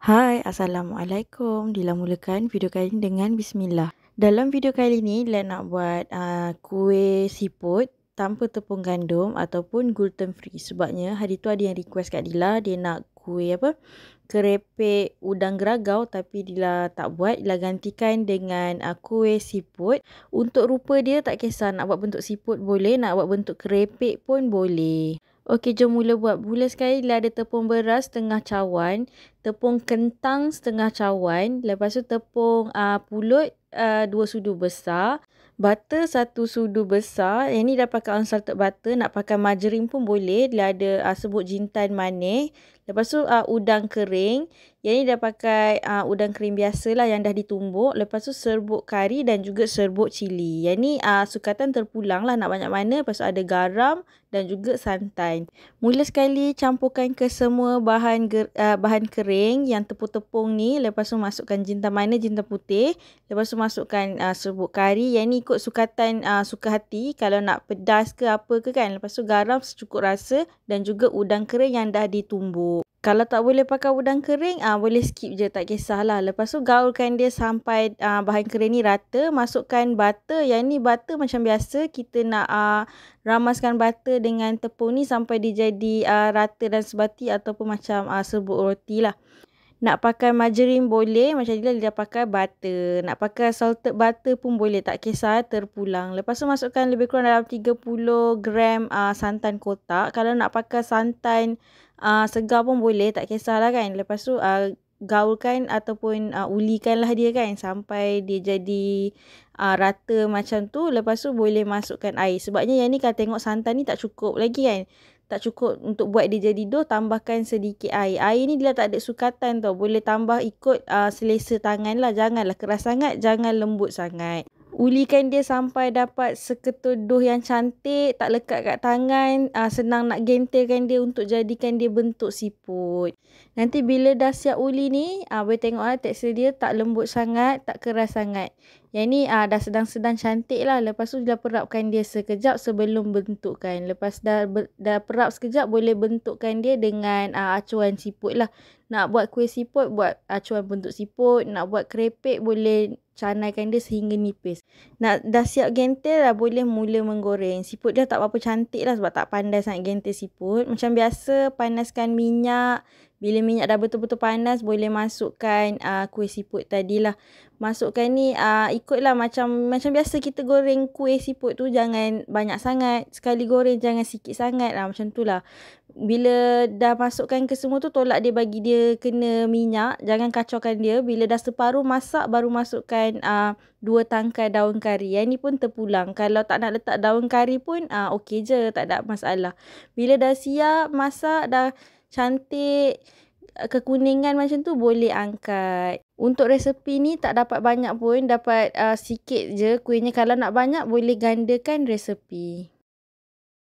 Hai, Assalamualaikum. Mulakan video kali ini dengan bismillah. Dalam video kali ini, Lila nak buat kuih siput tanpa tepung gandum ataupun gluten free. Sebabnya hari tu ada yang request kat Dila, dia nak kuih kerepek udang geragau, tapi Dila tak buat. Dila gantikan dengan kuih siput. Untuk rupa dia tak kisah, nak buat bentuk siput boleh, nak buat bentuk kerepek pun boleh. Okey, jom mula buat. Mula sekali Dila ada tepung beras setengah cawan, tepung kentang setengah cawan, lepas tu tepung pulut 2 sudu besar, butter 1 sudu besar. Yang ni dah pakai unsalted butter, nak pakai margarine pun boleh. Dia ada serbuk jintan manis. Lepas tu udang kering. Yang ni dah pakai udang kering biasa lah yang dah ditumbuk. Lepas tu serbuk kari dan juga serbuk cili. Yang ni sukatan terpulang lah nak banyak mana. Lepas tu ada garam dan juga santan. Mula sekali campurkan ke semua bahan kering yang tepung-tepung ni. Lepas tu masukkan jintan manis, jintan putih. Lepas tu masukkan serbuk kari. Yang ni ikut sukatan suka hati. Kalau nak pedas ke apa ke kan. Lepas tu garam secukup rasa dan juga udang kering yang dah ditumbuk. Kalau tak boleh pakai udang kering, boleh skip je, tak kisahlah. Lepas tu gaulkan dia sampai bahan kering ni rata. Masukkan butter. Yang ni butter macam biasa. Kita nak ramaskan butter dengan tepung ni sampai dia jadi rata dan sebati ataupun macam serbuk roti lah. Nak pakai margarine boleh, macam dia pakai butter. Nak pakai salted butter pun boleh, tak kisah, terpulang. Lepas tu masukkan lebih kurang dalam 30 gram santan kotak. Kalau nak pakai santan segar pun boleh, tak kisahlah kan. Lepas tu gaulkan ataupun ulikanlah dia kan sampai dia jadi rata macam tu. Lepas tu boleh masukkan air. Sebabnya yang ni kalau tengok santan ni tak cukup lagi kan. Tak cukup untuk buat dia jadi dough, tambahkan sedikit air. Air ni dia tak ada sukatan tau. Boleh tambah ikut selesa tangan lah. Janganlah keras sangat, jangan lembut sangat. Ulikan dia sampai dapat seketul dough yang cantik, tak lekat kat tangan, senang nak gentelkan dia untuk jadikan dia bentuk siput. Nanti bila dah siap uli ni, boleh tengok tekstur dia tak lembut sangat, tak keras sangat. Yang ni dah sedang-sedang cantik lah. Lepas tu dah perapkan dia sekejap sebelum bentukkan. Lepas dah perap sekejap, boleh bentukkan dia dengan acuan siput lah. Nak buat kuih siput, buat acuan bentuk siput. Nak buat kerepek, boleh canaikan dia sehingga nipis. Dah siap gentel lah, boleh mula menggoreng. Siput dia tak apa-apa cantik lah sebab tak pandai sangat gentel siput. Macam biasa, panaskan minyak. Bila minyak dah betul-betul panas, boleh masukkan kuih siput tadi lah. Masukkan ni ikutlah macam biasa kita goreng kuih siput tu, jangan banyak sangat. Sekali goreng jangan sikit sangat lah, macam tu lah. Bila dah masukkan ke semua tu, tolak dia bagi dia kena minyak. Jangan kacaukan dia. Bila dah separuh masak, baru masukkan 2 tangkai daun kari. Yang ni pun terpulang. Kalau tak nak letak daun kari pun okey je, tak ada masalah. Bila dah siap masak, dah cantik kekuningan macam tu, boleh angkat. Untuk resepi ni tak dapat banyak pun, dapat sikit je kuihnya. Kalau nak banyak boleh gandakan resepi.